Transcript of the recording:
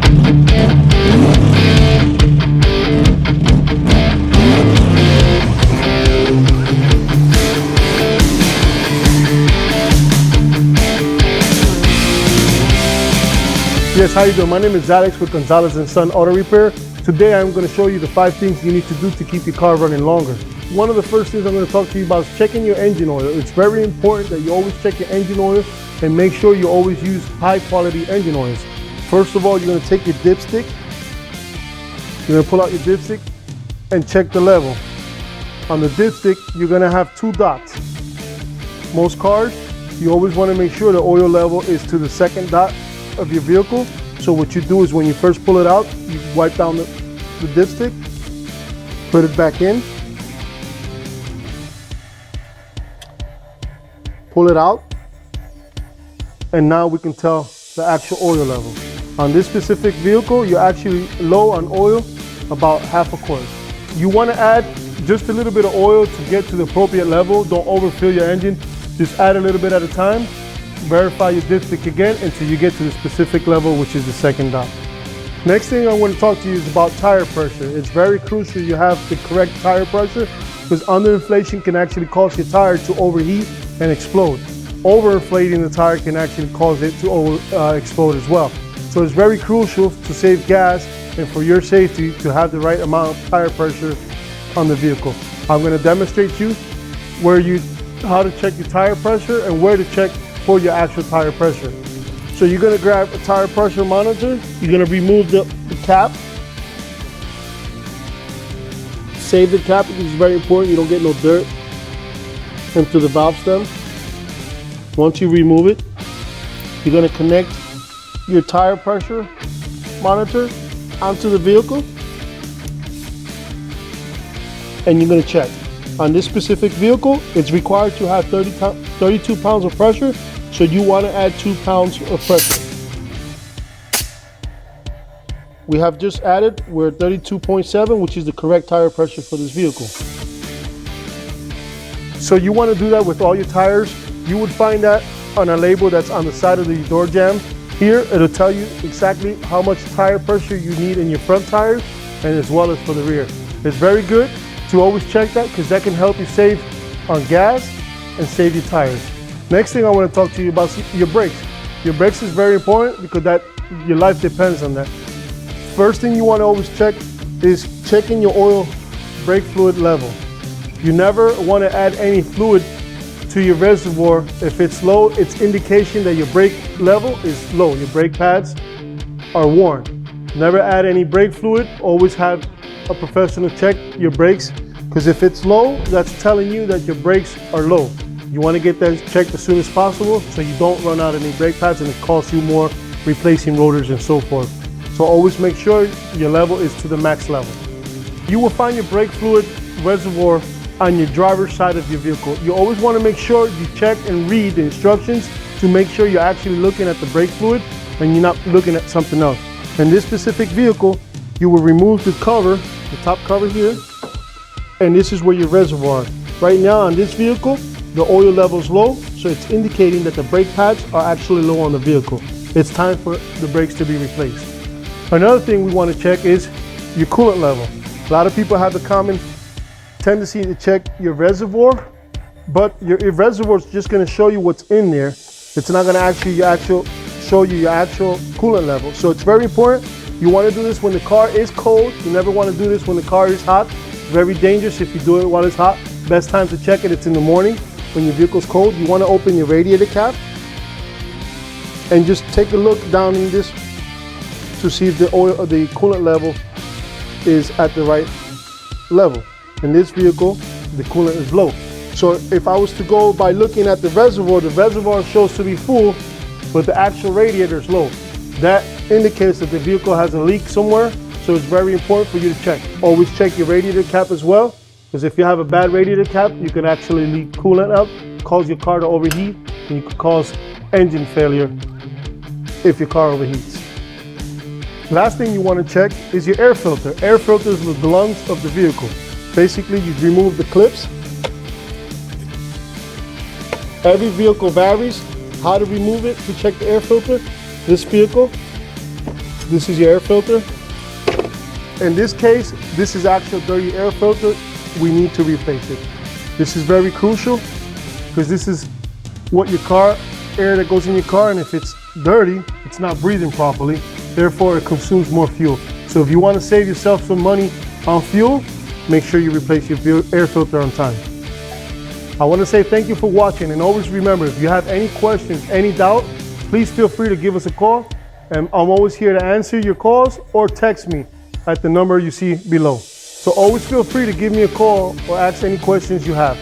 Yes, how you doing? My name is Alex with Gonzalez & Son Auto Repair. Today I'm going to show you the 5 things you need to do to keep your car running longer. One of the first things I'm going to talk to you about is checking your engine oil. It's very important that you always check your engine oil and make sure you always use high quality engine oils. First of all, you're going to take your dipstick. You're going to pull out your dipstick and check the level. On the dipstick, you're going to have 2 dots. Most cars, you always want to make sure the oil level is to the second dot of your vehicle. So what you do is when you first pull it out, you wipe down the dipstick, put it back in, pull it out, and now we can tell the actual oil level. On this specific vehicle, you're actually low on oil, about half a quart. You want to add just a little bit of oil to get to the appropriate level. Don't overfill your engine, just add a little bit at a time. Verify your dipstick again until you get to the specific level, which is the second dot. Next thing I want to talk to you is about tire pressure. It's very crucial you have the correct tire pressure because underinflation can actually cause your tire to overheat and explode. Overinflating the tire can actually cause it to explode as well. So it's very crucial to save gas and for your safety to have the right amount of tire pressure on the vehicle. I'm going to demonstrate to you how to check your tire pressure and where to check for your actual tire pressure. So you're going to grab a tire pressure monitor. You're going to remove the cap. Save the cap because it's very important you don't get no dirt into the valve stem. Once you remove it, you're going to connect your tire pressure monitor onto the vehicle and you're going to check. On this specific vehicle, it's required to have 32 pounds of pressure, so you want to add 2 pounds of pressure. We have just added, we're at 32.7, which is the correct tire pressure for this vehicle. So you want to do that with all your tires. You would find that on a label that's on the side of the door jamb. Here, it'll tell you exactly how much tire pressure you need in your front tires and as well as for the rear. It's very good to always check that because that can help you save on gas and save your tires. Next thing I want to talk to you about is your brakes. Your brakes is very important because your life depends on that. First thing you want to always check is checking your oil brake fluid level. You never want to add any fluid to your reservoir. If it's low, it's indication that your brake level is low. Your brake pads are worn. Never add any brake fluid. Always have a professional check your brakes because if it's low, that's telling you that your brakes are low. You want to get that checked as soon as possible so you don't run out any brake pads and it costs you more replacing rotors and so forth. So always make sure your level is to the max level. You will find your brake fluid reservoir on your driver's side of your vehicle. You always want to make sure you check and read the instructions to make sure you're actually looking at the brake fluid and you're not looking at something else. In this specific vehicle, you will remove the cover, the top cover here, and this is where your reservoir is. Right now on this vehicle, the oil level is low, so it's indicating that the brake pads are actually low on the vehicle. It's time for the brakes to be replaced. Another thing we want to check is your coolant level. A lot of people have the common tendency to check your reservoir, but your reservoir is just going to show you what's in there. It's not going to actually show you your actual coolant level. So it's very important. You want to do this when the car is cold. You never want to do this when the car is hot. Very dangerous if you do it while it's hot. Best time to check it's in the morning when your vehicle's cold. You want to open your radiator cap and just take a look down in this to see if the oil or the coolant level is at the right level. In this vehicle, the coolant is low. So if I was to go by looking at the reservoir shows to be full, but the actual radiator is low. That indicates that the vehicle has a leak somewhere, so it's very important for you to check. Always check your radiator cap as well, because if you have a bad radiator cap, you can actually leak coolant out, cause your car to overheat, and you could cause engine failure if your car overheats. Last thing you want to check is your air filter. Air filter is the lungs of the vehicle. Basically, you remove the clips. Every vehicle varies how to remove it to check the air filter. This vehicle, This is your air filter. In this case, this is actual dirty air filter. We need to replace it. This is very crucial because this is what your car, air that goes in your car, and if it's dirty, it's not breathing properly. Therefore, it consumes more fuel. So if you want to save yourself some money on fuel, make sure you replace your air filter on time. I want to say thank you for watching, and always remember, if you have any questions, any doubt, please feel free to give us a call, and I'm always here to answer your calls or text me at the number you see below. So always feel free to give me a call or ask any questions you have.